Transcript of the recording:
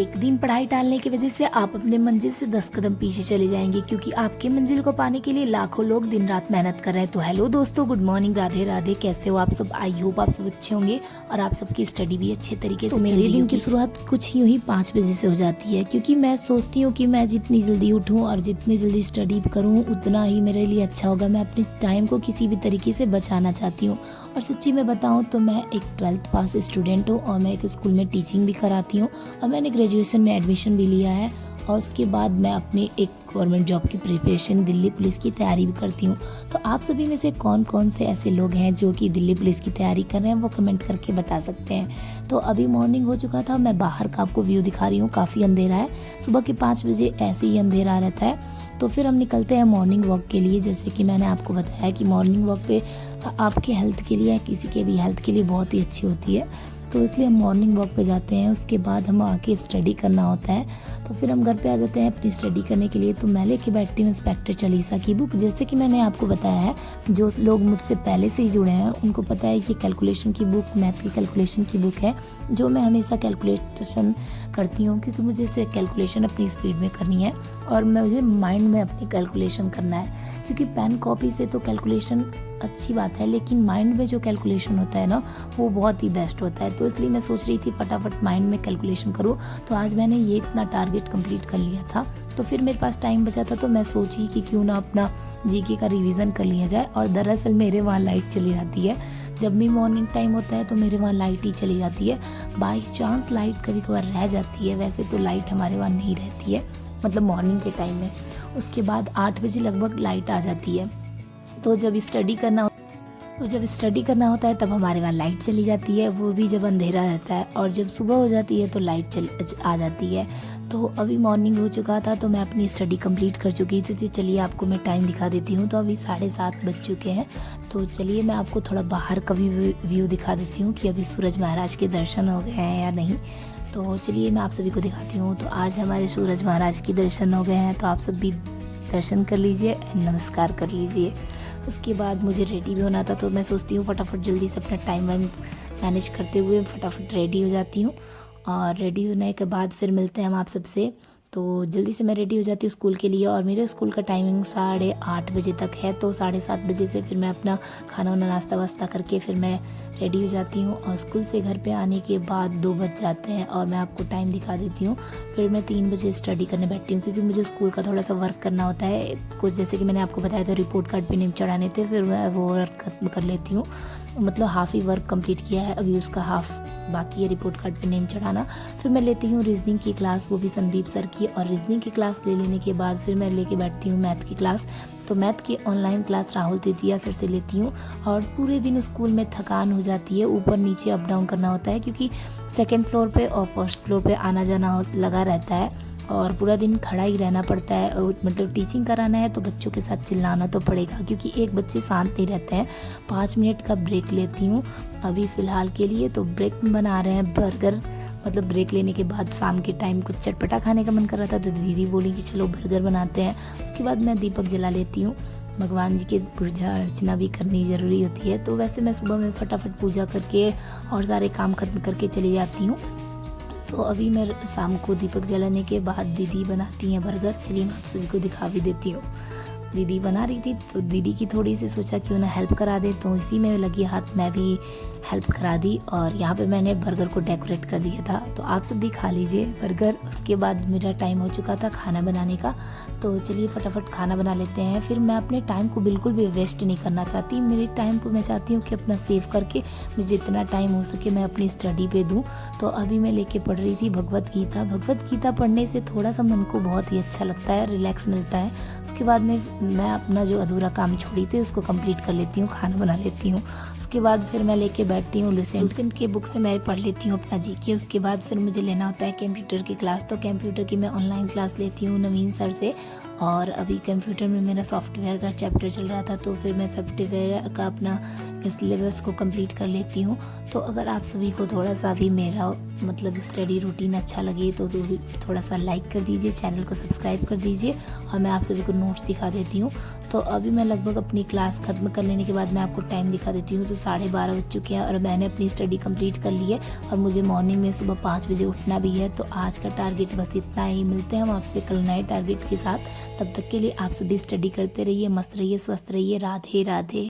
एक दिन पढ़ाई टालने की वजह से आप अपने मंजिल से 10 कदम पीछे चले जाएंगे, क्योंकि आपके मंजिल को पाने के लिए लाखों लोग दिन रात मेहनत कर रहे हैं। तो हेलो दोस्तों, गुड मॉर्निंग, राधे राधे। कैसे हो आप सब? आई होप आप सब अच्छे होंगे और आप सबकी स्टडी भी अच्छे तरीके से मेरे दिन की शुरुआत कुछ यूं ही 5 बजे से हो जाती है, क्योंकि मैं सोचती हूँ कि मैं जितनी जल्दी उठूँ और जितनी जल्दी स्टडी करूँ उतना ही मेरे लिए अच्छा होगा। मैं अपने टाइम को किसी भी तरीके से बचाना चाहती हूँ। और सच्ची में बताऊँ तो मैं एक 12th पास स्टूडेंट हूँ और मैं एक स्कूल में टीचिंग भी कराती हूँ और मैंने ग्रेजुएशन में एडमिशन भी लिया है। और उसके बाद मैं अपनी एक गवर्नमेंट जॉब की प्रिपरेशन, दिल्ली पुलिस की तैयारी भी करती हूँ। तो आप सभी में से कौन कौन से ऐसे लोग हैं जो कि दिल्ली पुलिस की तैयारी कर रहे हैं, वो कमेंट करके बता सकते हैं। तो अभी मॉर्निंग हो चुका था, मैं बाहर का आपको व्यू दिखा रही हूँ। काफ़ी अंधेरा है, सुबह के 5 बजे ऐसे ही अंधेरा रहता है। तो फिर हम निकलते हैं मॉर्निंग वॉक के लिए। जैसे कि मैंने आपको बताया कि मॉर्निंग वॉक पे आपके हेल्थ के लिए, किसी के भी हेल्थ के लिए बहुत ही अच्छी होती है। तो इसलिए हम मॉर्निंग वॉक पे जाते हैं। उसके बाद हम आके स्टडी करना होता है। तो फिर हम घर पे आ जाते हैं अपनी स्टडी करने के लिए। तो मैं लेके बैठती हूँ इंस्पेक्टर चालीसा की बुक। जैसे कि मैंने आपको बताया है, जो लोग मुझसे पहले से ही जुड़े हैं उनको पता है कि कैलकुलेशन की बुक, मैथ की कैलकुलेशन की बुक है, जो मैं हमेशा कैलकुलेशन करती हूँ, क्योंकि मुझे इससे कैलकुलेशन अपनी स्पीड में करनी है और मुझे माइंड में अपनी कैलकुलेशन करना है। क्योंकि पेन कॉपी से तो कैलकुलेशन अच्छी बात है, लेकिन माइंड में जो कैलकुलेशन होता है ना, वो बहुत ही बेस्ट होता है। तो इसलिए मैं सोच रही थी फटाफट माइंड में कैलकुलेशन करूँ। तो आज मैंने ये इतना टारगेट कंप्लीट कर लिया था। तो फिर मेरे पास टाइम बचा था, तो मैं सोची कि क्यों ना अपना जीके का रिवीजन कर लिया जाए। और दरअसल मेरे वहाँ लाइट चली जाती है। जब भी मॉर्निंग टाइम होता है तो मेरे वहाँ लाइट ही चली जाती है। बाई चांस लाइट कभी कभार रह जाती है, वैसे तो लाइट हमारे वहाँ नहीं रहती है, मतलब मॉर्निंग के टाइम में। उसके बाद 8 बजे लगभग लाइट आ जाती है। तो जब स्टडी करना होता है तब हमारे वहाँ लाइट चली जाती है, वो भी जब अंधेरा रहता है। और जब सुबह हो जाती है तो लाइट आ जाती है। तो अभी मॉर्निंग हो चुका था, तो मैं अपनी स्टडी कंप्लीट कर चुकी थी। तो चलिए आपको मैं टाइम दिखा देती हूँ। तो अभी 7:30 बज चुके हैं। तो चलिए मैं आपको थोड़ा बाहर का भी व्यू दिखा देती हूँ कि अभी सूरज महाराज के दर्शन हो गए हैं या नहीं। तो चलिए मैं आप सभी को दिखाती हूँ। तो आज हमारे सूरज महाराज के दर्शन हो गए हैं, तो आप सब भी दर्शन कर लीजिए, नमस्कार कर लीजिए। उसके बाद मुझे रेडी भी होना था, तो मैं सोचती हूँ फटाफट जल्दी से अपना टाइम वाइम मैनेज करते हुए फटाफट रेडी हो जाती हूँ। और रेडी होने के बाद फिर मिलते हैं हम आप सबसे। तो जल्दी से मैं रेडी हो जाती हूँ स्कूल के लिए। और मेरे स्कूल का टाइमिंग 8:30 बजे तक है। तो 7:30 बजे से फिर मैं अपना खाना वाना नाश्ता वास्ता करके फिर मैं रेडी हो जाती हूँ। और स्कूल से घर पे आने के बाद 2 बज जाते हैं और मैं आपको टाइम दिखा देती हूँ। फिर मैं 3 बजे स्टडी करने बैठती हूँ, क्योंकि मुझे स्कूल का थोड़ा सा वर्क करना होता है कुछ। जैसे कि मैंने आपको बताया था, रिपोर्ट कार्ड पे नेम चढ़ाने थे, फिर मैं वो वर्क खत्म कर लेती हूँ। मतलब हाफ़ ही वर्क कंप्लीट किया है, अभी उसका हाफ़ बाकी है रिपोर्ट कार्ड पे नेम चढ़ाना। फिर मैं लेती हूँ रीजनिंग की क्लास, वो भी संदीप सर की। और रीजनिंग की क्लास ले लेने के बाद फिर मैं लेके बैठती हूँ मैथ की क्लास। तो मैथ की ऑनलाइन क्लास राहुल तितिया सर से लेती हूँ। और पूरे दिन स्कूल में थकान हो जाती है, ऊपर नीचे अप डाउन करना होता है, क्योंकि 2nd फ्लोर पे और 1st फ्लोर पे आना जाना लगा रहता है और पूरा दिन खड़ा ही रहना पड़ता है। मतलब टीचिंग कराना है तो बच्चों के साथ चिल्लाना तो पड़ेगा, क्योंकि एक बच्चे शांत नहीं रहते हैं। 5 मिनट का ब्रेक लेती हूँ अभी फ़िलहाल के लिए। तो ब्रेक में बना रहे हैं बर्गर। मतलब ब्रेक लेने के बाद शाम के टाइम कुछ चटपटा खाने का मन कर रहा था, तो दीदी बोली कि चलो बर्गर बनाते हैं। उसके बाद मैं दीपक जला लेती हूँ। भगवान जी की पूजा अर्चना भी करनी ज़रूरी होती है। तो वैसे मैं सुबह में फटाफट पूजा करके और सारे काम खत्म करके चली जाती हूँ। तो अभी मैं शाम को दीपक जलाने के बाद दीदी बनाती हैं बर्गर। चलिए मैं आप सभी को दिखा भी देती हूँ। दीदी बना रही थी, तो दीदी की थोड़ी सी सोचा क्यों ना हेल्प करा दे, तो इसी में लगी हाथ मैं भी हेल्प करा दी। और यहाँ पे मैंने बर्गर को डेकोरेट कर दिया था। तो आप सब भी खा लीजिए बर्गर। उसके बाद मेरा टाइम हो चुका था खाना बनाने का। तो चलिए फटाफट खाना बना लेते हैं। फिर मैं अपने टाइम को बिल्कुल भी वेस्ट नहीं करना चाहती। मेरे टाइम को मैं चाहती हूँ कि अपना सेव करके मुझे जितना टाइम हो सके मैं अपनी स्टडी पे दूँ। तो अभी मैं लेके पढ़ रही थी भगवत गीता पढ़ने से थोड़ा सा मन को बहुत ही अच्छा लगता है, रिलैक्स मिलता है। उसके बाद मैं अपना जो अधूरा काम छोड़ी थी उसको कंप्लीट कर लेती हूँ, खाना बना लेती हूँ। उसके बाद फिर मैं लेके बैठती हूँ लुसेंट के बुक से मैं पढ़ लेती हूँ अपना जीके। उसके बाद फिर मुझे लेना होता है कंप्यूटर की क्लास। तो कंप्यूटर की मैं ऑनलाइन क्लास लेती हूँ नवीन सर से। और अभी कंप्यूटर में मेरा सॉफ्टवेयर का चैप्टर चल रहा था, तो फिर मैं सॉफ्टवेयर का अपना सिलेबस को कंप्लीट कर लेती हूँ। तो अगर आप सभी को थोड़ा सा भी मेरा मतलब स्टडी रूटीन अच्छा लगे तो थोड़ा सा लाइक कर दीजिए, चैनल को सब्सक्राइब कर दीजिए। और मैं आप सभी को नोट्स दिखा देती हूँ। तो अभी मैं लगभग अपनी क्लास ख़त्म कर लेने के बाद मैं आपको टाइम दिखा देती हूँ। तो 12:30 बज चुके हैं और मैंने अपनी स्टडी कंप्लीट कर ली है और मुझे मॉर्निंग में सुबह 5 बजे उठना भी है। तो आज का टारगेट बस इतना ही। मिलते हैं हम आपसे कल नए टारगेट के साथ। तब तक के लिए आप सभी स्टडी करते रहिए, मस्त रहिए, स्वस्थ रहिए। राधे राधे।